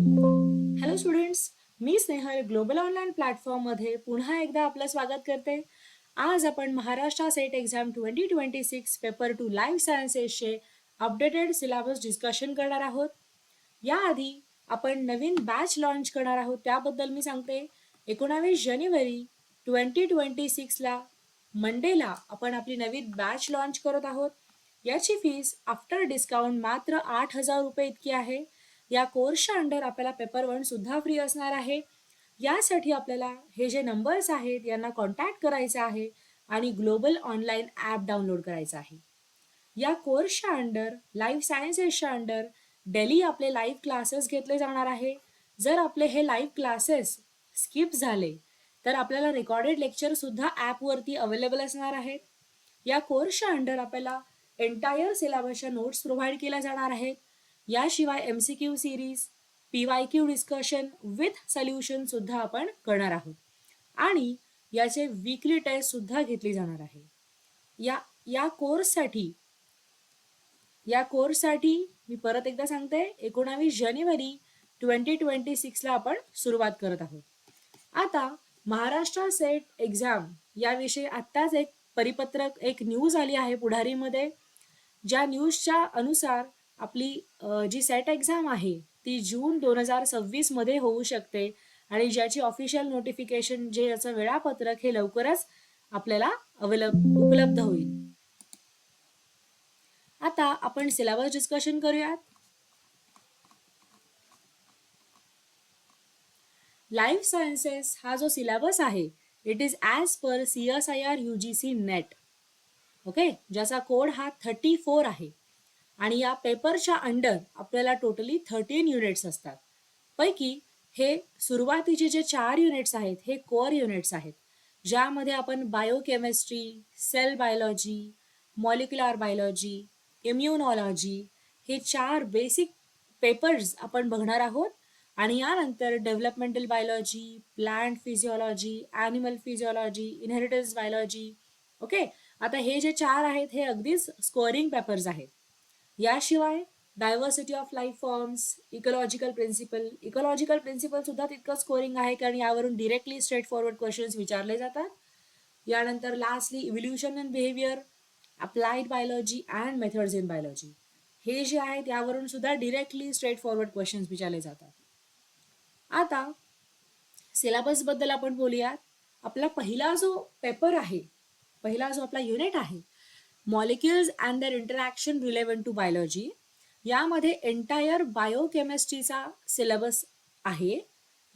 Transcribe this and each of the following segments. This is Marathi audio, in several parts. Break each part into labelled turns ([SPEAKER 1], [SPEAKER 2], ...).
[SPEAKER 1] हॅलो स्टुडंट्स, मी स्नेहल ग्लोबल ऑनलाईन प्लॅटफॉर्ममध्ये पुन्हा एकदा आपलं स्वागत करते. आज आपण Maharashtra SET exam 2026 paper 2 life सायन्सेसचे अपडेटेड सिलेबस डिस्कशन करणार आहोत. याआधी आपण नवीन बॅच लॉन्च करणार आहोत त्याबद्दल मी सांगते. 19 जानेवारी 2026ला मंडेला आपण आपली नवीन बॅच लॉन्च करत आहोत. याची फीस आफ्टर डिस्काउंट मात्र 8,000 रुपये इतकी आहे. या कोर्सच्या अंडर आपल्याला पेपर 1 सुद्धा फ्री असणार आहे. यासाठी आपल्याला हे जे नंबर्स आहेत यांना कॉन्टॅक्ट करायचं आहे आणि ग्लोबल ऑनलाईन ॲप डाउनलोड करायचं आहे. या कोर्सच्या अंडर लाईफ सायन्सेसच्या अंडर डेली आपले लाईव्ह क्लासेस घेतले जाणार आहे. जर आपले हे लाईव्ह क्लासेस स्किप झाले तर आपल्याला रेकॉर्डेड लेक्चर सुद्धा ॲपवरती अवेलेबल असणार आहेत. या कोर्सच्या अंडर आपल्याला एंटायर सिलेबसच्या नोट्स प्रोव्हाइड केल्या जाणार आहेत. याशिवाय MCQ series, PYQ discussion with solution सुद्धा आपण करणार आहोत आणि याचे वीकली टेस्ट सुद्धा घेतली जाणार आहे. या कोर्ससाठी मी परत एकदा सांगते, 19 जानेवारी 2026ला आपण सुरुवात करत आहोत. आता महाराष्ट्र सेट एक्झाम याविषयी आत्ताच एक परिपत्रक, एक न्यूज आली आहे पुढारीमध्ये. ज्या न्यूजच्या अनुसार आपली जी सेट एक्झाम आहे ती जून 2026 मध्ये होऊ शकते आणि ज्याची ऑफिशियल नोटिफिकेशन, जे याचं वेळापत्रक हे लवकरच आपल्याला उपलब्ध होईल. आता आपण सिलेबस डिस्कशन करूयात. लाईफ सायन्सेस हा जो सिलेबस आहे it is as per CSIR UGC net, okay, ज्याचा कोड हा 34 आहे आणि या पेपरच्या अंडर आपल्याला टोटली 13 युनिट्स असतात. पैकी हे सुरुवातीचे जे 4 युनिट्स आहेत हे कोअर युनिट्स आहेत, ज्यामध्ये आपण biochemistry, cell biology, molecular biology, immunology हे 4 बेसिक पेपर्स आपण बघणार आहोत. आणि यानंतर developmental biology, plant physiology, animal physiology, inheritance biology. Okay, आता हे जे 4 आहेत हे अगदीच स्कोअरिंग पेपर्स आहेत. याशिवाय diversity of life forms, ecological principle सुद्धा तितकं स्कोरिंग आहे, कारण यावरून डिरेक्टली स्ट्रेट फॉरवर्ड क्वेश्चन्स विचारले जातात. यानंतर lastly evolution and behaviour, applied biology and methods in biology, हे जे आहेत यावरून सुद्धा डिरेक्टली स्ट्रेट फॉरवर्ड क्वेश्चन्स विचारले जातात. आता सिलेबस बद्दल आपण बोलूयात. आपला पहिला जो पेपर आहे, पहिला जो आपला युनिट आहे, molecules and their interaction relevant to biology, यामध्ये एंटायर बायोकेमिस्ट्रीचा सिलेबस आहे,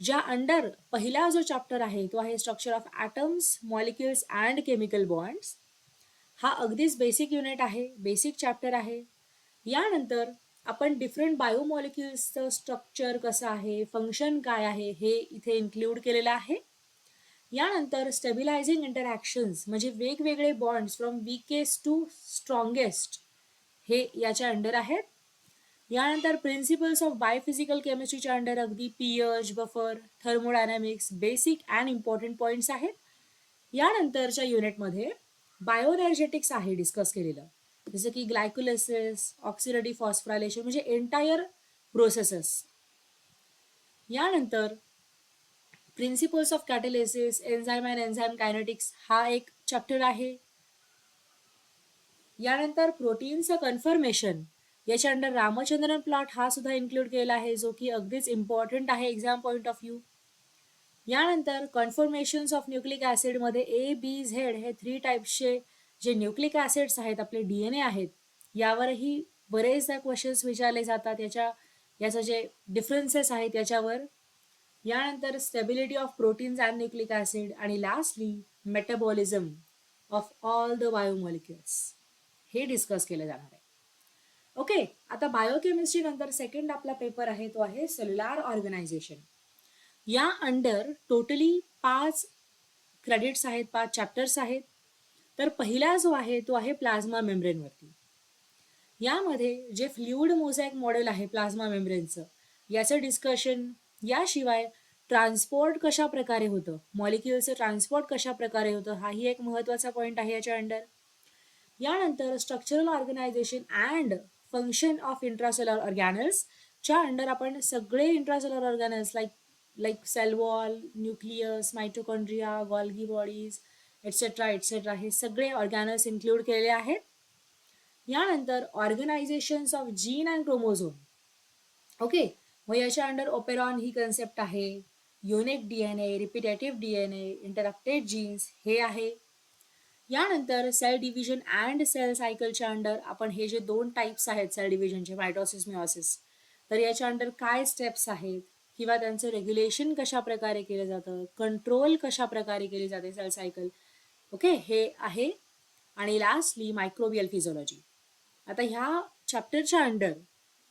[SPEAKER 1] ज्या अंडर पहिला जो चॅप्टर आहे तो आहे structure of atoms, molecules and chemical bonds. हा अगदीच बेसिक युनिट आहे, बेसिक चॅप्टर आहे. यानंतर आपण डिफरंट बायोमॉलिक्युल्सचं स्ट्रक्चर कसं आहे, फंक्शन काय आहे हे इथे इन्क्ल्यूड केलेलं आहे. यानंतर स्टेबिलायझिंग इंटरॅक्शन्स म्हणजे वेगवेगळे bonds from weakest to strongest हे याच्या अंडर आहेत. यानंतर प्रिन्सिपल्स ऑफ बायोफिजिकल केमिस्ट्रीच्या अंडर अगदी pH, buffer, thermodynamics, basic and important points आहेत. यानंतरच्या युनिटमध्ये बायोएनर्जेटिक्स आहे डिस्कस केलेलं, जसं की ग्लायकोलिसिस, ऑक्सिडेटिव्ह फॉस्फोरायलेशन म्हणजे एंटायर प्रोसेसेस. यानंतर principles of catalysis, enzyme and enzyme kinetics हा एक चॅप्टर आहे. यानंतर प्रोटीनचं कन्फर्मेशन, याच्या अंडर रामचंद्रन प्लॉट हा सुद्धा इन्क्लूड केला आहे, जो की अगदीच इम्पॉर्टंट आहे एक्झाम पॉईंट ऑफ व्ह्यू. यानंतर कन्फर्मेशन्स ऑफ न्यूक्लिक ॲसिडमध्ये ABZ हे 3 टाईप्सचे जे न्यूक्लिक ॲसिड्स आहेत, आपले DNA आहेत, यावरही बरेचदा क्वेश्चन्स विचारले जातात, याचं जे डिफरन्सेस आहेत याच्यावर. यानंतर stability of proteins and nucleic acid आणि lastly metabolism of all the biomolecules हे डिस्कस केलं जाणार आहे. ओके, आता बायोकेमिस्ट्री नंतर सेकंड आपला पेपर आहे तो आहे सेल्युलर ऑर्गनायझेशन. या अंडर टोटली 5 क्रेडिट्स आहेत, 5 चॅप्टर्स आहेत. तर पहिला जो आहे तो आहे प्लाझ्मा मेम्ब्रेनवरती. यामध्ये जे फ्लुइड मोझॅक मॉडेल आहे प्लाझ्मा मेम्ब्रेनचं, याचं डिस्कशन. याशिवाय ट्रान्सपोर्ट कशा प्रकारे होतं, मॉलिक्युल्सचं ट्रान्सपोर्ट कशा प्रकारे होतं, हाही एक महत्त्वाचा पॉईंट आहे याच्या अंडर. यानंतर structural organisation and function of intracellular organelles, च्या अंडर आपण सगळे intracellular organelles like cell wall, nucleus, mitochondria, Golgi bodies etcetera etcetera हे सगळे ऑर्गॅनल्स इन्क्लूड केलेले आहेत. यानंतर organisations of gene and chromosome. Okay, मग याच्या अंडर ओपेरॉन ही कन्सेप्ट आहे, unique DNA, repetitive DNA, interacted genes हे आहे. यानंतर सेल डिव्हिजन अँड सेल सायकलच्या अंडर आपण हे जे 2 टाईप्स आहेत सेल डिव्हिजनचे, मायटोसिस, मिओसिस, तर याच्या अंडर काय स्टेप्स आहेत किंवा त्यांचं रेग्युलेशन कशा प्रकारे केलं जातं, कंट्रोल कशा प्रकारे केली जाते सेल सायकल, ओके, हे आहे. आणि लास्टली मायक्रोबियल फिजिओलॉजी. आता ह्या चॅप्टरच्या under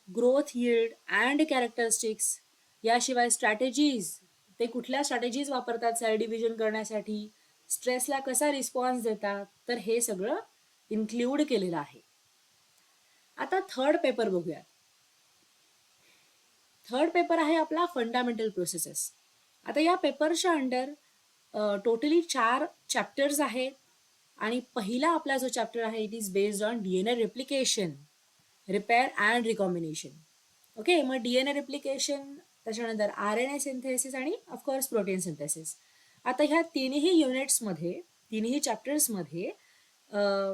[SPEAKER 1] growth, yield and characteristics, याशिवाय स्ट्रॅटेजीज, ते कुठल्या स्ट्रॅटेजीज वापरतात सेल डिव्हिजन करण्यासाठी, स्ट्रेसला कसा रिस्पॉन्स देतात, तर हे सगळं इन्क्ल्यूड केलेलं आहे. आता थर्ड पेपर बघूया. थर्ड पेपर आहे आपला फंडामेंटल प्रोसेसेस. आता या पेपरच्या अंडर टोटली 4 चॅप्टर्स आहेत आणि पहिला आपला जो चॅप्टर आहे it is based on DNA replication, repair and recombination. Okay, मग डीएनए रेप्लिकेशन, त्याच्यानंतर RNA सिंथेसिस आणि ऑफकोर्स प्रोटीन सिंथेसिस. आता ह्या तिन्ही युनिट्समध्ये, तिन्ही चॅप्टर्समध्ये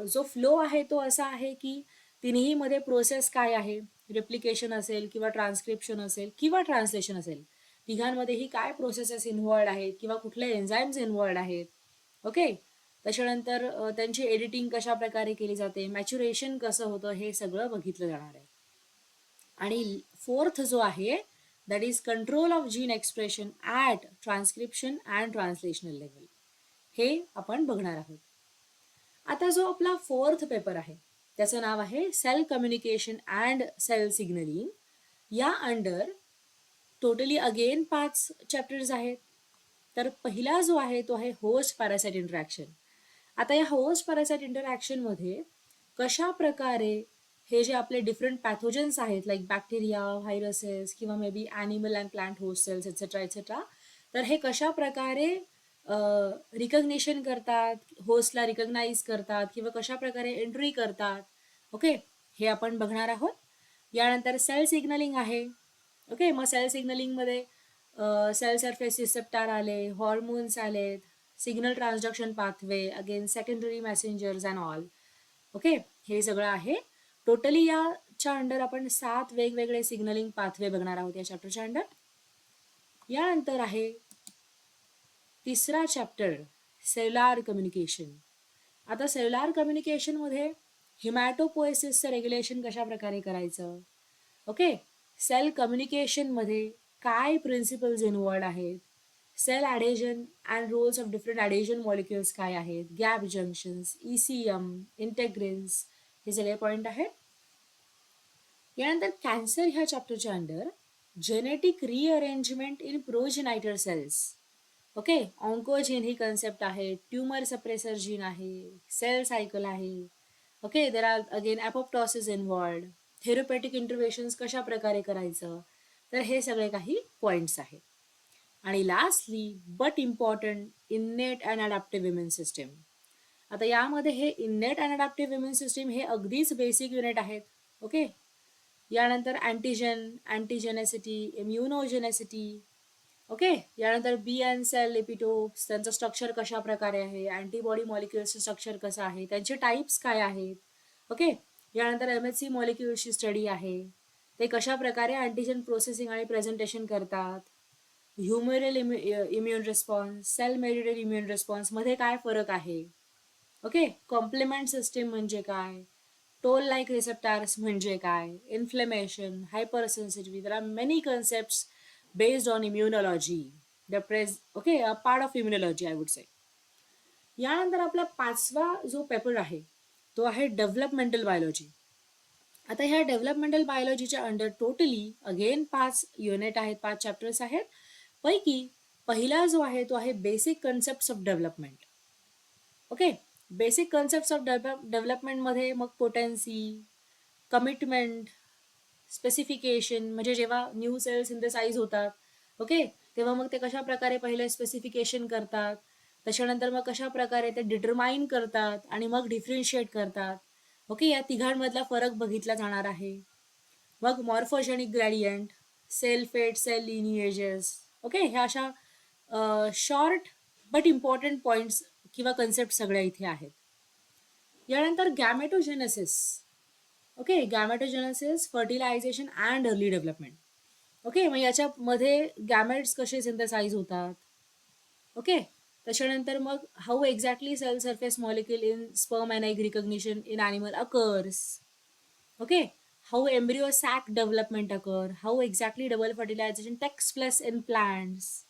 [SPEAKER 1] जो फ्लो आहे तो असा आहे की तिन्हीमध्ये प्रोसेस काय आहे, रेप्लिकेशन असेल किंवा ट्रान्सक्रिप्शन असेल किंवा ट्रान्सलेशन असेल, तिघांमध्येही काय प्रोसेसेस इन्व्हॉल्ड आहेत किंवा कुठले एन्झाईम्स इन्व्हॉल्ड आहेत. ओके, त्याच्यानंतर त्यांची एडिटिंग कशा प्रकारे केली जाते, मॅच्युरेशन कसं होतं, हे सगळं बघितलं जाणार आहे. आणि फोर्थ जो आहे that is control of gene expression at transcription and translational level, हे आपण बघणार आहोत. आता जो आपला फोर्थ पेपर आहे त्याचं नाव आहे cell communication and cell signalling. या अंडर टोटली अगेन 5 चॅप्टर्स आहेत. तर पहिला जो आहे तो आहे होस्ट पॅरासाइट इंटरॅक्शन. आता या होस्ट पॅरासाइट इंटरॅक्शनमध्ये कशा प्रकारे हे जे आपले डिफरंट पॅथोजन्स आहेत लाईक बॅक्टेरिया, व्हायरसेस किंवा maybe animal and plant host cells etcetera etcetera, तर हे कशा प्रकारे रिकग्निशन करतात, होस्टला रिकग्नाइज करतात किंवा कशा प्रकारे एंट्री करतात, ओके, हे आपण बघणार आहोत. यानंतर सेल सिग्नलिंग आहे. ओके, मग सेल सिग्नलिंगमध्ये सेल सरफेस रिसेप्टर आले, हॉर्मोन्स आलेत, signal transduction pathway, again secondary messengers and all. Okay, हे सगळं आहे. टोटली याच्या अंडर आपण 7 वेगवेगळे सिग्नलिंग पाथवे बघणार आहोत या चॅप्टरच्या अंडर. यानंतर आहे तिसरा चॅप्टर सेल्युलर कम्युनिकेशन. आता सेल्युलर कम्युनिकेशनमध्ये हिमॅटोपोएसिसचं रेग्युलेशन कशा प्रकारे करायचं, ओके, सेल कम्युनिकेशनमध्ये काय प्रिन्सिपल्स इन्व्हॉल्ड आहेत, cell adhesion and roles of different adhesion molecules काय आहेत, गॅप जंक्शन्स, ECM, इंटेग्रिन्स, हे सगळे पॉईंट आहेत. यानंतर कॅन्सर ह्या चॅप्टरच्या under genetic rearrangement in progenitor cells, okay, oncogene ही कन्सेप्ट आहे, ट्यूमर सप्रेसर जीन आहे, सेल सायकल आहे, okay, there are again apoptosis involved, therapeutic interventions कशा प्रकारे करायचं, तर हे सगळे काही पॉईंट्स आहेत. आणि lastly but important innate and adaptive immune system. आता यामध्ये हे innate and adaptive immune system हे अगदीच बेसिक युनिट आहेत. ओके, यानंतर अँटीजन, अँटीजेनेसिटी, इम्युनोजेनेसिटी, ओके, यानंतर बी अँड सेल एपिटोप्स, त्यांचं स्ट्रक्चर कशा प्रकारे आहे, अँटीबॉडी मॉलिक्युल्सचं स्ट्रक्चर कसं आहे, त्यांचे टाईप्स काय आहेत, ओके, यानंतर MHC मॉलिक्युल्सची स्टडी आहे, ते कशा प्रकारे अँटीजन प्रोसेसिंग आणि प्रेझेंटेशन करतात, humoral immune response, cell mediated immune रिस्पॉन्समध्ये काय फरक आहे, ओके, कॉम्प्लिमेंट सिस्टीम म्हणजे काय, टोल लाईक रिसेप्टार्स म्हणजे काय, inflammation, hypersensitivity, there are many concepts based on immunology, okay, a part of immunology I would say. यानंतर आपला 5वा जो पेपर आहे तो आहे डेव्हलपमेंटल बायोलॉजी. आता ह्या डेव्हलपमेंटल बायोलॉजीच्या अंडर टोटली अगेन 5 युनिट आहेत, 5 चॅप्टर्स आहेत. पैकी पहिला जो आहे तो आहे basic concepts of development. Okay, basic concepts of डेव्हलपमेंटमध्ये मग पोटेन्सी, कमिटमेंट, स्पेसिफिकेशन, म्हणजे जेव्हा न्यू सेल सिंथेसाइज होतात, ओके, तेव्हा मग ते कशा प्रकारे पहिले स्पेसिफिकेशन करतात, त्याच्यानंतर मग कशा प्रकारे ते डिटरमाइन करतात आणि मग डिफरन्शिएट करतात. ओके, या तिघांमधला फरक बघितला जाणार आहे. मग morphogenic gradient, cell fate, cell lineages. Okay, ह्या अशा शॉर्ट बट इम्पॉर्टंट पॉइंट्स किंवा कन्सेप्ट सगळ्या इथे आहेत. यानंतर gametogenesis. Okay, gametogenesis, fertilisation and early development. Okay, मग याच्यामध्ये गॅमेट्स कसे सिंथेसाइज होतात. ओके, त्याच्यानंतर मग how exactly cell surface molecule in sperm and egg recognition in animal occurs. Okay, how embryo sac development occur, how exactly double fertilisation takes place in plants,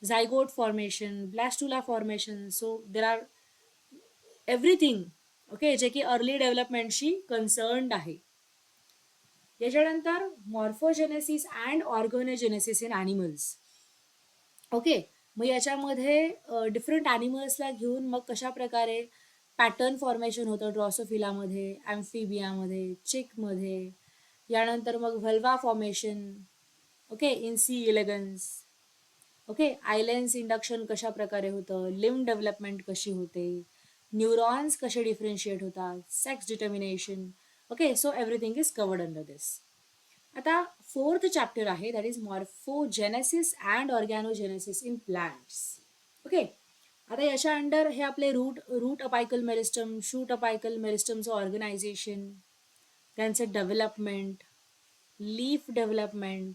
[SPEAKER 1] zygote formation, blastula formation. So there are everything, okay, जे की अर्ली डेव्हलपमेंटशी कन्सर्न्ड आहे. याच्यानंतर morphogenesis and organogenesis in animals. Okay, मग याच्यामध्ये डिफरंट ॲनिमल्सला घेऊन मग कशा प्रकारे पॅटर्न फॉर्मेशन होतं ड्रॉसोफिलामध्ये, ॲम्फिबियामध्ये, चिकमध्ये. यानंतर मग vulva formation, okay, in C elegans. Okay, eye lens induction कशा प्रकारे होतं, लिम्ब डेव्हलपमेंट कशी होते, न्यूरॉन्स कसे डिफरन्शिएट होतात, sex determination. Okay, so everything is covered under this. आता फोर्थ चॅप्टर आहे, that is morphogenesis and organogenesis in plants. Okay, आता याच्या अंडर हे आपले root apical meristem, shoot apical मेरिस्टमचं ऑर्गनायझेशन, त्यांचं development, leaf development,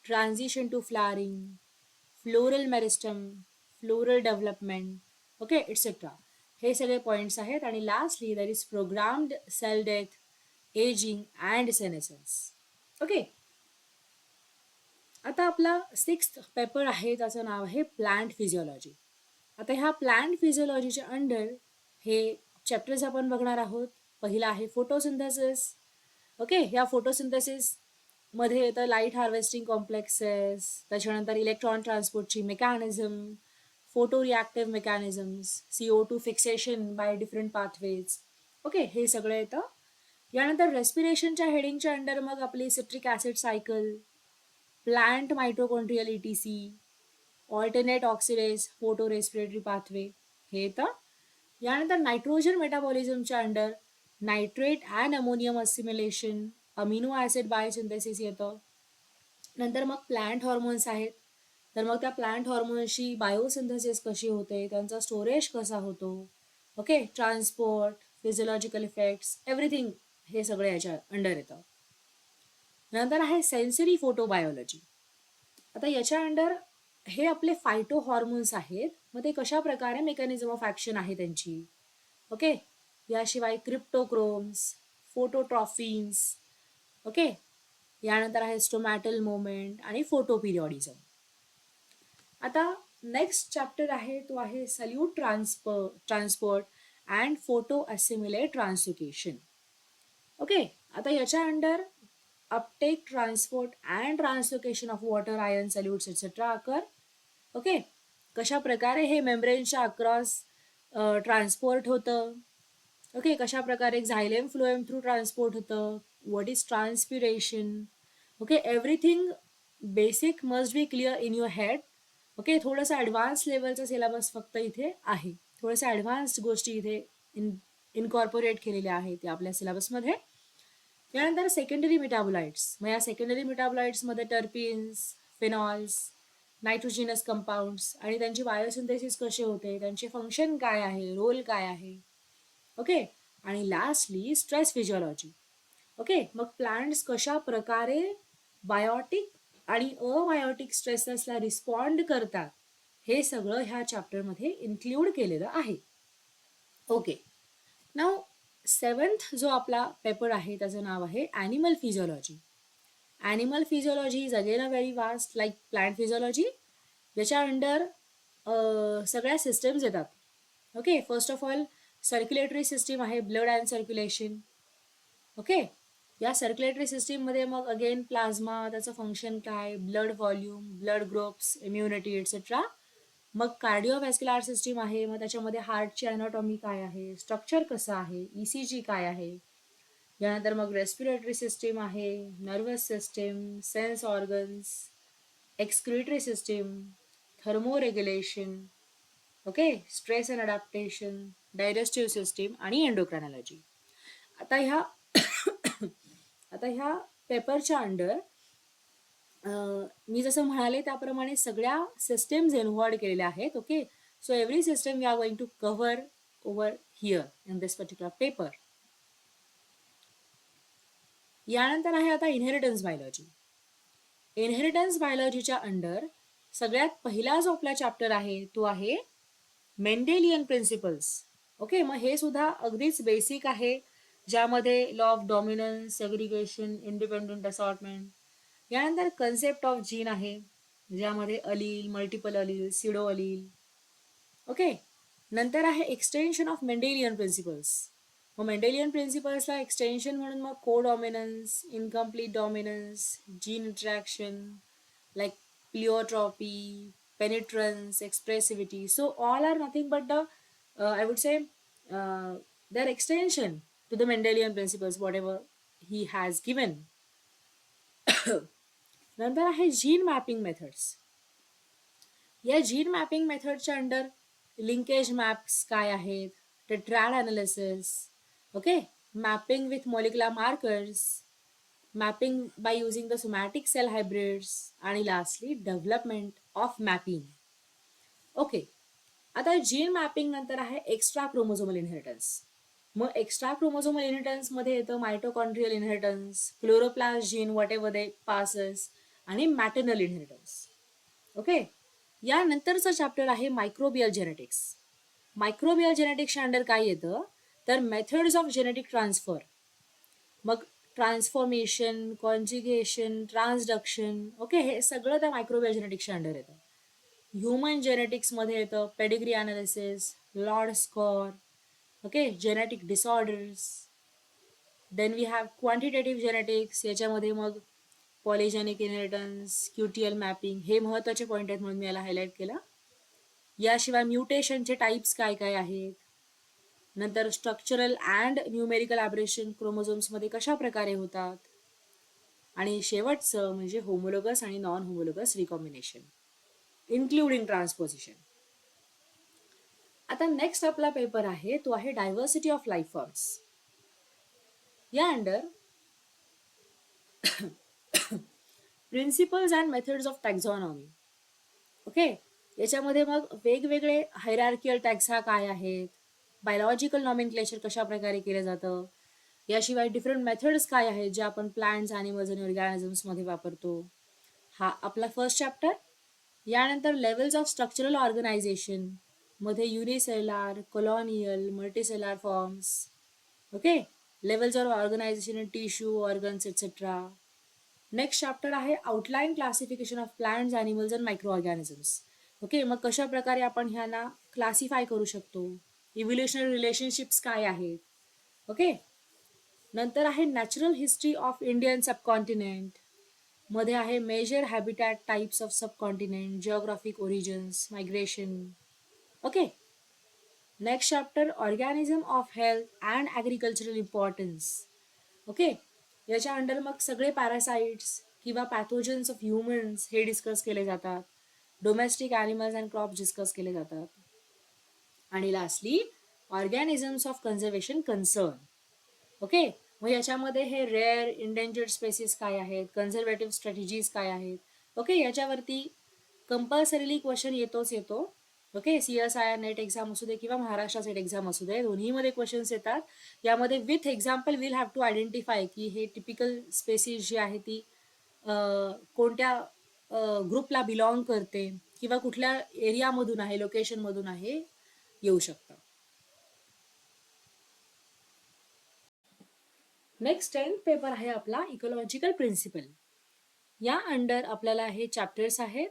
[SPEAKER 1] transition to flowering, floral meristem, floral development. Okay, etcetera. हे सगळे पॉईंट्स आहेत. आणि lastly that is programmed cell death, ageing and senescence. Okay, आता आपला 6th पेपर आहे, त्याचं नाव आहे प्लांट फिजिओलॉजी. आता ह्या प्लांट फिजिओलॉजीच्या अंडर हे चॅप्टर्स आपण बघणार आहोत. पहिला आहे फोटोसिंथेसिस. ओके, ह्या फोटोसिंथेसिस मध्ये येतं लाईट हार्वेस्टिंग कॉम्प्लेक्सेस, त्याच्यानंतर इलेक्ट्रॉन ट्रान्सपोर्टची mechanism, photo reactive mechanisms, CO2 fixation by different pathways. Okay, हे सगळं येतं. यानंतर रेस्पिरेशनच्या हेडिंगच्या अंडर मग आपली citric acid cycle, plant mitochondrial ETC, alternate oxidase, photo respiratory pathway, हे येतं. यानंतर नायट्रोजन मेटाबॉलिझमच्या under nitrate and ammonium assimilation, amino acid biosynthesis येतं. नंतर मग प्लांट हॉर्मोन्स आहेत, तर मग त्या प्लांट हॉर्मोन्सची बायोसिंथेसिस कशी होते, त्यांचा स्टोरेज कसा होतो. Okay, transport, physiological effects, everything हे सगळे याच्या अंडर येतं. नंतर आहे सेन्सरी फोटोबायोलॉजी. आता याच्या अंडर हे आपले फायटो हॉर्मोन्स आहेत, मग ते कशा प्रकारे मेकॅनिझम ऑफ ॲक्शन आहे त्यांची. ओके, याशिवाय क्रिप्टोक्रोम्स, फोटोट्रॉफिन्स. ओके, यानंतर आहे स्टोमॅटल मोमेंट आणि फोटोपिरियॉडिझम. आता नेक्स्ट चॅप्टर आहे, तो आहे solute transport and photoassimilate translocation. Okay, आता याच्या under uptake, transport and translocation of water, ion, solutes etcetera occur. Okay, कशा प्रकारे हे मेम्ब्रेनच्या अक्रॉस ट्रान्सपोर्ट होतं. ओके, कशा प्रकारे झायलेम फ्लोएम थ्रू ट्रान्सपोर्ट होतं, what is transpiration. Okay, everything basic must be clear in your head. Okay, थोडंसं ॲडव्हान्स लेवलचा सिलेबस फक्त इथे आहे, थोडंसं ॲडव्हान्स्ड गोष्टी इथे इनकॉर्पोरेट केलेल्या आहेत त्या आपल्या सिलेबसमध्ये. त्यानंतर सेकंडरी मेटाबोलाइट्स. मग या सेकंडरी मेटाबोलाइट्समध्ये टर्पिन्स, फिनॉल्स, नायट्रोजिनस कंपाऊंड्स आणि त्यांची बायोसिंथेसिस कशी होते, त्यांचे फंक्शन काय आहे, रोल काय आहे. ओके, आणि लास्टली स्ट्रेस फिजिओलॉजी. ओके, मग प्लांट्स कशा प्रकारे बायोटिक आणि अबायोटिक स्ट्रेसेसला रिस्पॉन्ड करतात, हे सगळं ह्या चॅप्टरमध्ये इन्क्ल्यूड केलेलं आहे. ओके, नाव 7th जो आपला पेपर आहे त्याचं नाव आहे animal physiology. Animal physiology is again a very vast like plant physiology, ज्याच्या अंडर सगळ्या सिस्टम्स येतात. Okay, first of all circulatory system आहे, ब्लड अँड सर्क्युलेशन. ओके, या सर्क्युलेटरी सिस्टीममध्ये मग अगेन प्लाझ्मा, त्याचं फंक्शन काय, blood volume, blood groups, immunity etcetera. मग कार्डिओव्हॅस्क्युलर सिस्टीम आहे, मग त्याच्यामध्ये हार्टची अॅनाटॉमी काय आहे, स्ट्रक्चर कसं आहे, ECG काय आहे. यानंतर मग रेस्पिरेटरी सिस्टीम आहे, nervous system, sense organs, excretory system, thermoregulation. Okay, stress and adaptation, digestive system आणि एंडोक्रायनॉलॉजी. आता ह्या पेपरच्या अंडर मी जसं म्हणाले त्याप्रमाणे सगळ्या सिस्टम्स इन्व्हॉल्ड केलेल्या आहेत. Okay, so every system we are going to cover over here in this particular paper. यानंतर आहे आता इनहेरिटन्स बायोलॉजी. इनहेरिटन्स बायोलॉजीच्या अंडर सगळ्यात पहिला जो आपला चॅप्टर आहे तो आहे मेंडेलियन प्रिन्सिपल्स. ओके, मग हे सुद्धा अगदीच बेसिक आहे, ज्यामध्ये law of dominance, segregation, independent assortment. यानंतर कन्सेप्ट ऑफ जीन आहे, ज्यामध्ये अलील, मल्टिपल अलील, सिडो अलील. ओके, नंतर आहे एक्सटेन्शन ऑफ मेंडेलियन प्रिन्सिपल्स. मग मेंडेलियन प्रिन्सिपल्सला एक्सटेन्शन म्हणून मग codominance, incomplete dominance, gene interaction, like pleiotropy, penetrance, expressivity. So all are nothing but the, I would say, their extension to the Mendelian principles, whatever he has given. नंतर आहे जीन मॅपिंग मेथड्स. या जीन मॅपिंग मेथडच्या अंडर लिंकेज मॅप्स काय आहेत, tetrad analysis, okay, mapping with molecular markers, mapping by using the somatic cell hybrids, आणि lastly development of mapping. Okay, आता जीन मॅपिंग नंतर आहे एक्स्ट्रा क्रोमोझोमल इनहेरिटन्स. मग एक्स्ट्रा क्रोमोझोमल इनहेरिटन्स मध्ये येतं mitochondrial inheritance, chloroplast gene whatever they passes, आणि मॅटर्नल इनहेरिटन्स. ओके, यानंतरचं चॅप्टर आहे मायक्रोबियल जेनेटिक्स. मायक्रोबियल जेनेटिक्सच्या अंडर काय येतं तर मेथड्स ऑफ जेनेटिक ट्रान्सफर, मग ट्रान्सफॉर्मेशन, कॉन्ज्युगेशन, ट्रान्सडक्शन. ओके, हे सगळं त्या मायक्रोबियल जेनेटिक्सच्या अंडर येतं. ह्युमन जेनेटिक्समध्ये येतं pedigree analysis, LOD score, okay, genetic disorders. Then we have quantitative genetics, याच्यामध्ये मग पॉलिजेनिक इनहेरिटन्स, क्यूटीएल मॅपिंग, हे महत्त्वाचे पॉईंट आहेत म्हणून मी याला हायलाईट केलं. याशिवाय म्युटेशनचे टाईप्स काय काय आहेत, नंतर स्ट्रक्चरल अँड न्यूमेरिकल ॲब्रेशन क्रोमोझोम्समध्ये कशा प्रकारे होतात, आणि शेवटचं म्हणजे होमोलोगस आणि non homologous recombination including transposition. आता नेक्स्ट आपला पेपर आहे तो आहे डायव्हर्सिटी ऑफ लाईफ फॉर्म्स. या under principles and methods of taxonomy. Okay, याच्यामध्ये मग वेगवेगळे हायरार्कियल टॅक्सा काय आहेत, बायोलॉजिकल नॉमेनक्लेचर कशा प्रकारे केलं जातं, याशिवाय डिफरंट मेथड्स काय आहेत जे आपण प्लांट्स, ॲनिमल्स आणि ऑर्गॅनिझम्समध्ये वापरतो. हा आपला फर्स्ट चॅप्टर. यानंतर लेवल्स ऑफ स्ट्रक्चरल ऑर्गनायझेशन मध्ये unicellular, colonial, multicellular forms. Okay, levels of organisation in tissue, organs etcetera. Next chapter आहे outline classification of plants, animals and microorganisms. Okay, मग कशा प्रकारे आपण ह्यांना क्लासिफाय करू शकतो, इव्होल्युशनरी रिलेशनशिप्स काय आहेत. ओके, नंतर आहे natural history of Indian subcontinent, मध्ये आहे major habitat types of subcontinent, geographic origins, migration. Okay, next chapter organism of health and agricultural importance. Okay, याच्या अंडर मग सगळे पॅरासाइट्स किंवा पॅथोजन्स ऑफ ह्युमन्स हे डिस्कस केले जातात, domestic animals and crops discuss केले जातात, आणि lastly organisms of conservation concern. Okay, मग याच्यामध्ये हे रेअर इंडेंजर्ड स्पेसिस काय आहेत, कन्झर्वेटिव्ह स्ट्रॅटेजीज काय आहेत. ओके, याच्यावरती कंपल्सरीली क्वेश्चन येतोच येतो. ओके, CSIR नेट एक्झाम असू दे किंवा महाराष्ट्र सेट एक्झाम असू दे, दोन्हीमध्ये क्वेश्चन्स येतात. यामध्ये with example will have to identify की हे टिपिकल स्पेसिस जी आहे ती कोणत्या ग्रुपला बिलॉंग करते किंवा कुठल्या एरियामधून आहे, लोकेशनमधून आहे, येऊ शकतं. नेक्स्ट 10th पेपर आहे आपला इकोलॉजिकल प्रिन्सिपल. या अंडर आपल्याला हे चॅप्टर्स आहेत.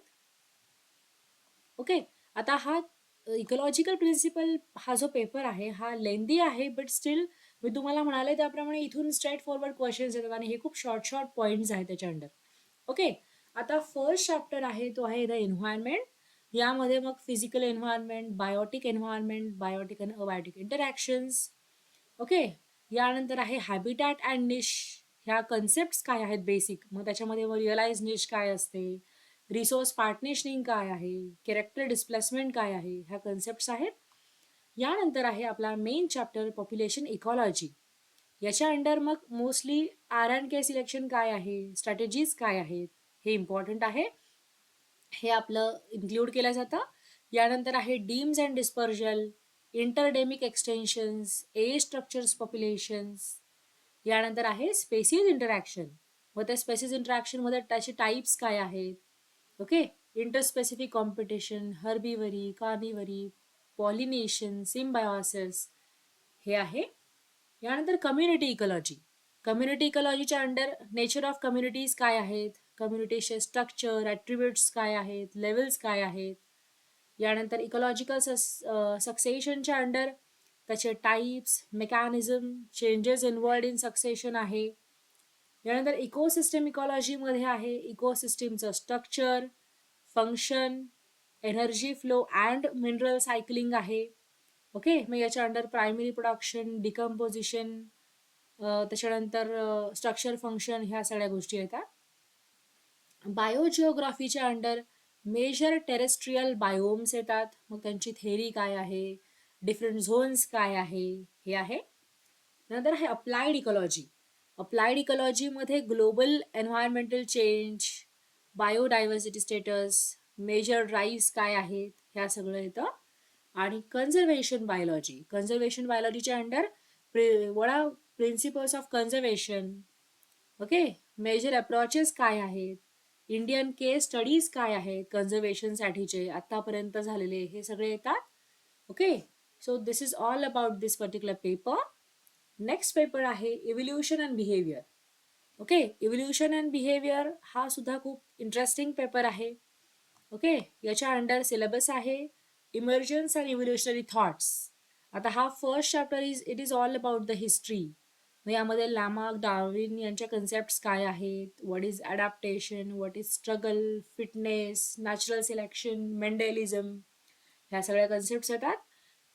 [SPEAKER 1] ओके, आता हा इकोलॉजिकल प्रिन्सिपल हा जो पेपर आहे हा लेंदी आहे, बट स्टील मी तुम्हाला म्हणाले त्याप्रमाणे इथून स्ट्रेट फॉरवर्ड क्वेश्चन्स येतात आणि हे खूप शॉर्ट शॉर्ट पॉईंट्स आहेत त्याच्या अंडर. ओके, आता फर्स्ट चॅप्टर आहे तो आहे द एन्व्हायरमेंट. यामध्ये मग physical environment, biotic environment, biotic आणि अबायोटिक इंटरॅक्शन्स. ओके, यानंतर आहे हॅबिटॅट अँड निश, ह्या कन्सेप्ट काय आहेत बेसिक, मग त्याच्यामध्ये मग रिअलाइज निश काय असते, रिसोर्स पार्टनिशनिंग काय आहे, कॅरेक्टर डिस्प्लेसमेंट काय आहे, ह्या कन्सेप्ट्स आहेत. यानंतर आहे आपला मेन चॅप्टर पॉप्युलेशन इकॉलॉजी. याच्या अंडर मग मोस्टली R&K सिलेक्शन काय आहे, स्ट्रॅटेजीज काय आहेत, हे इम्पॉर्टंट आहे, हे आपलं इन्क्लूड केलं जातं. यानंतर आहे demes and dispersal, interdemic extensions, age structures populations. यानंतर आहे स्पेसिस इंटरॅक्शन. मग त्या स्पेसिस इंटरॅक्शनमध्ये त्याचे टाईप्स काय आहेत, okay. Interspecific competition, herbivory, carnivory, pollination, symbiosis, हे आहे. यानंतर कम्युनिटी इकॉलॉजी. कम्युनिटी इकॉलॉजीच्या अंडर नेचर ऑफ कम्युनिटीज काय आहेत, कम्युनिटीचे स्ट्रक्चर, ॲट्रिब्यूट्स काय आहेत, लेवल्स काय आहेत. यानंतर इकॉलॉजिकल सक्सेशनच्या अंडर त्याचे types, mechanism, changes involved in succession आहे. यानंतर इकोसिस्टम इकॉलॉजीमध्ये आहे इकोसिस्टमचं structure, function, energy flow and mineral cycling आहे, ओके. मग याच्या अंडर प्रायमरी प्रोडक्शन, डिकम्पोजिशन, त्याच्यानंतर स्ट्रक्चर, फंक्शन, ह्या सगळ्या गोष्टी येतात. बायोजिओग्राफीच्या अंडर मेजर टेरेस्ट्रियल बायोम्स येतात, मग त्यांची थेरी काय आहे, डिफरंट झोन्स काय आहे, हे आहे. नंतर आहे अप्लाइड इकॉलॉजी. अप्लाइड इकॉलॉजीमध्ये global environmental change, biodiversity status, major drives काय आहेत, ह्या सगळं येतं. आणि कन्झर्वेशन बायोलॉजी. कन्झर्वेशन बायोलॉजीच्या under what are principles of conservation, okay. Major approaches काय आहेत, इंडियन केस स्टडीज काय आहेत कन्झर्वेशनसाठीचे आत्तापर्यंत झालेले, हे सगळे येतात, okay. So this is all about this particular paper. Next paper आहे evolution and behaviour, okay. Evolution and behaviour हा सुद्धा खूप इंटरेस्टिंग पेपर आहे, ओके. याच्या अंडर सिलेबस आहे इमर्जन्स अँड इव्होल्युशनरी थॉट्स. आता हा first chapter it is all about the history. मग यामध्ये लॅमार्क, डार्विन यांच्या कन्सेप्ट्स काय आहेत, what is adaptation, what is struggle, fitness, natural selection, Mendelism, ह्या सगळ्या कन्सेप्ट्स येतात.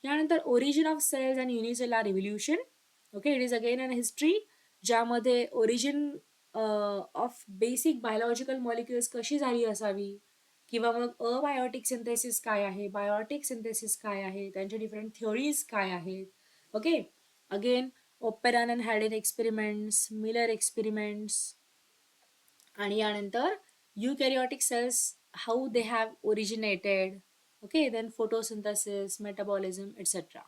[SPEAKER 1] त्यानंतर origin of cells and unicellular revolution, okay. It is again an history, ज्यामध्ये origin of basic biological molecules कशी झाली असावी, किंवा मग अबायोटिक सिंथेसिस काय आहे, बायोटिक सिंथेसिस काय आहे, त्यांचे डिफरंट थिअरीज काय आहेत, okay. Again Oparin and Haldane experiments, Miller experiments. आणि यानंतर eukaryotic cells, how they have originated, okay. Then photosynthesis, metabolism, etcetera.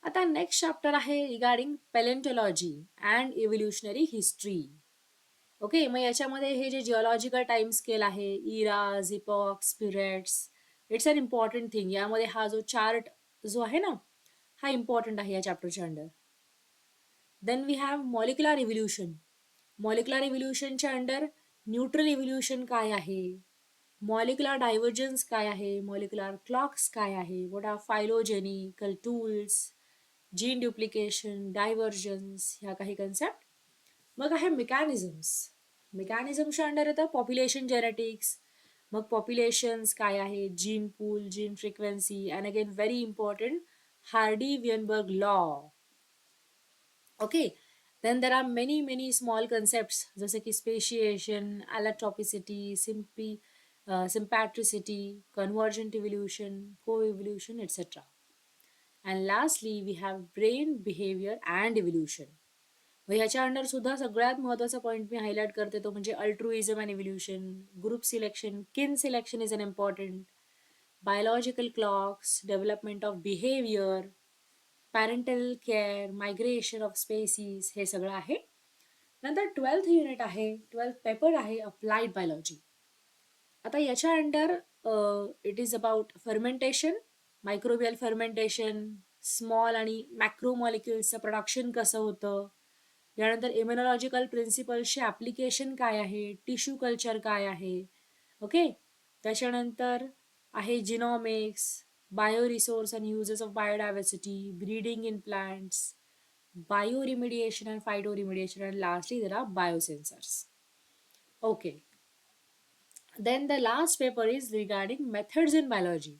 [SPEAKER 1] आता नेक्स्ट चॅप्टर आहे regarding palaeontology and evolutionary history, okay. मग याच्यामध्ये हे जे जिओलॉजिकल टाइम स्केल आहे, eras, epochs, periods, it's an important thing. यामध्ये हा जो चार्ट जो आहे ना, हा इम्पॉर्टंट आहे या चॅप्टरच्या under. Then we have molecular evolution. Molecular इव्होल्युशनच्या अंडर न्यूट्रल इव्होल्युशन काय आहे, मॉलिक्युलर डायव्हर्जन्स काय आहे, मॉलिक्युलर क्लॉक्स काय आहे, what are phylogenetical tools, gene duplication, divergence, ह्या काही कन्सेप्ट. मग आहे मेकॅनिझम्स. मेकॅनिझमच्या अंडर येतं पॉप्युलेशन जेनेटिक्स. मग पॉप्युलेशन्स काय आहे, gene pool, gene frequency, and again very important Hardy Weinberg law, okay. Then there are many small concepts, जसे की speciation, allopatricity, sympatricity, convergent evolution, coevolution, etcetera. And lastly we have brain behaviour and evolution. मग ह्याच्या अंडर सुद्धा सगळ्यात महत्त्वाचा पॉईंट मी हायलाइट करते तो म्हणजे altruism and evolution, group selection, kin selection is an important, biological clocks, development of behaviour, parental care, migration of species, हे सगळं आहे. नंतर 12th युनिट आहे, 12th पेपर आहे अप्लाइड बायोलॉजी. आता याच्या under it is about fermentation, microbial fermentation, small आणि मॅक्रो मॉलिक्युल्सचं प्रोडक्शन कसं होतं. यानंतर इम्युनॉलॉजिकल प्रिन्सिपल्सचे ॲप्लिकेशन काय आहे, टिश्यू कल्चर काय आहे, ओके. त्याच्यानंतर आहे genomics, bioresource and uses of biodiversity, breeding in plants, bioremediation and phytoremediation, and lastly there are biosensors, okay. Then the last paper is regarding methods in biology.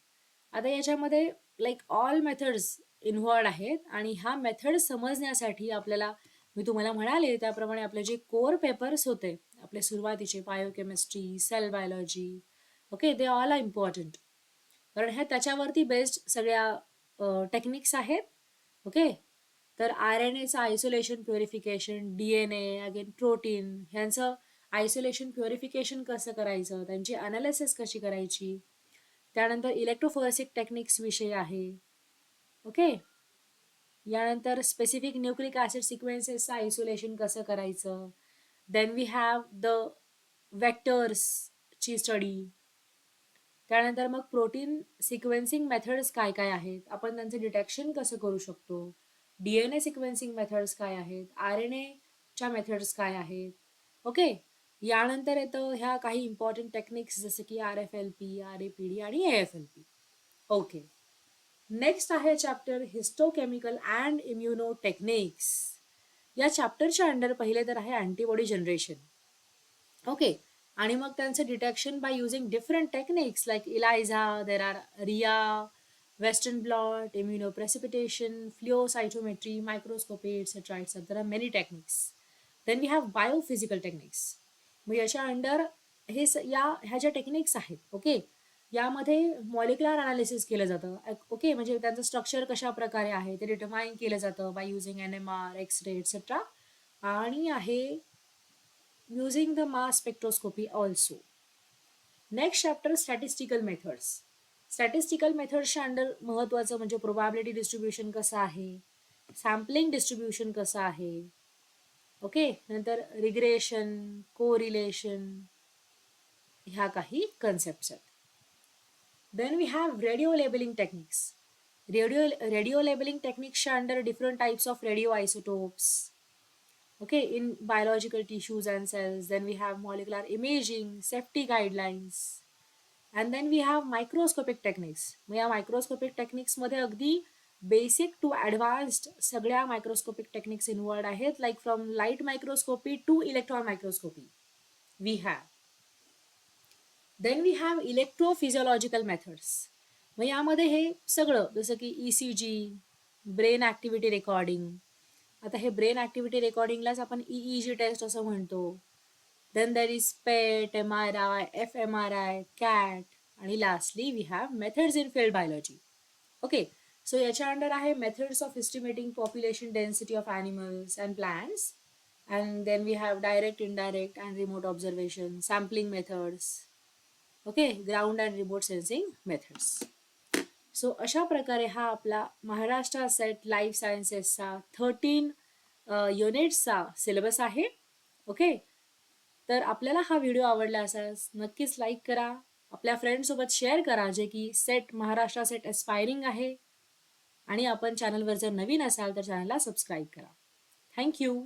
[SPEAKER 1] आता याच्यामध्ये लाईक ऑल मेथड्स इन्व्हॉल्ड आहेत, आणि हा मेथड समजण्यासाठी आपल्याला, मी तुम्हाला म्हणाले त्याप्रमाणे आपले जे कोर पेपर्स होते आपले सुरुवातीचे, biochemistry, cell biology, okay, they all are important, कारण हे त्याच्यावरती बेस्ड सगळ्या टेक्निक्स आहेत, ओके. तर RNAचं isolation purification, DNA again protein ह्यांचं आयसोलेशन प्युरिफिकेशन कसं करायचं, त्यांची अनालिसिस कशी करायची. त्यानंतर इलेक्ट्रोफोरेसिक टेक्निक्स विषय आहे. ओके. यानंतर स्पेसिफिक न्यूक्लिक ॲसिड सिक्वेन्सेसचं आयसोलेशन कसं करायचं. देन वी हॅव द वेक्टर्सची स्टडी. त्यानंतर मग प्रोटीन सिक्वेन्सिंग मेथड्स काय काय आहेत, आपण त्यांचं डिटेक्शन कसं करू शकतो. DNA सिक्वेन्सिंग मेथड्स काय आहेत, RNAच्या मेथड्स काय आहेत. ओके. यानंतर येतं ह्या काही इम्पॉर्टंट टेक्निक्स जसं की RFLP, RAPD आणि AFLP. ओके. नेक्स्ट आहे chapter histochemical and immuno techniques. या चॅप्टरच्या अंडर पहिले तर आहे अँटीबॉडी जनरेशन. ओके. आणि मग त्यांचं detection by using different techniques like ELISA, there are RIA, western blot, immunoprecipitation, flow cytometry, microscopy etcetera etcetera. There are many techniques. Then we have biophysical techniques. मग याच्या अंडर ह्या ज्या टेक्निक्स आहेत, ओके, यामध्ये मॉलिक्युलर अनालिसिस केलं जातं. ओके, म्हणजे त्यांचं स्ट्रक्चर कशा प्रकारे आहे ते डिटरमाइन केलं जातं by using NMR, x ray etcetera. आणि आहे using the mass spectroscopy also. Next chapter statistical methods. Statistical मेथड्सच्या अंडर महत्त्वाचं म्हणजे प्रोबॅबिलिटी डिस्ट्रीब्युशन कसं आहे, सॅम्पलिंग डिस्ट्रीब्युशन कसं आहे. ओके. नंतर रिग्रेशन, कोरिलेशन ह्या काही कन्सेप्ट्स आहेत. Then we have radio labelling techniques. Radio labelling टेक्निक्सच्या under different types of radioisotopes. Okay, in biological tissues and cells. Then we have molecular imaging, safety guidelines, and then we have microscopic techniques. मग या मायक्रोस्कोपिक टेक्निक्समध्ये अगदी बेसिक टू ॲडव्हान्स्ड सगळ्या मायक्रोस्कोपिक टेक्निक्स इन्व्हॉल्ड आहेत, like from light microscopy to electron microscopy we have. Then we have electrophysiological methods. मग यामध्ये हे सगळं जसं की ECG, ब्रेन ॲक्टिव्हिटी रेकॉर्डिंग. आता हे ब्रेन ॲक्टिव्हिटी रेकॉर्डिंगलाच आपण EEG टेस्ट असं म्हणतो. Then there is PET, MRI, fMRI, CAT आणि lastly we have methods in field biology. Okay. So याच्या अंडर आहे methods of estimating population density of animals and plants. And then we have direct, indirect and remote observation, sampling methods. Okay. Ground and remote sensing methods. So अशा प्रकारे हा आपला महाराष्ट्र सेट लाईफ सायन्सेसचा 13 युनिट्सचा सिलेबस आहे. ओके. तर आपल्याला हा व्हिडिओ आवडला असेल नक्कीच लाईक करा, आपल्या फ्रेंडसोबत शेअर करा जे की सेट महाराष्ट्र सेट एस्पायरिंग आहे. आणि आपण चॅनलवर जर नवीन असाल तर चॅनलला सबस्क्राईब करा. थँक्यू.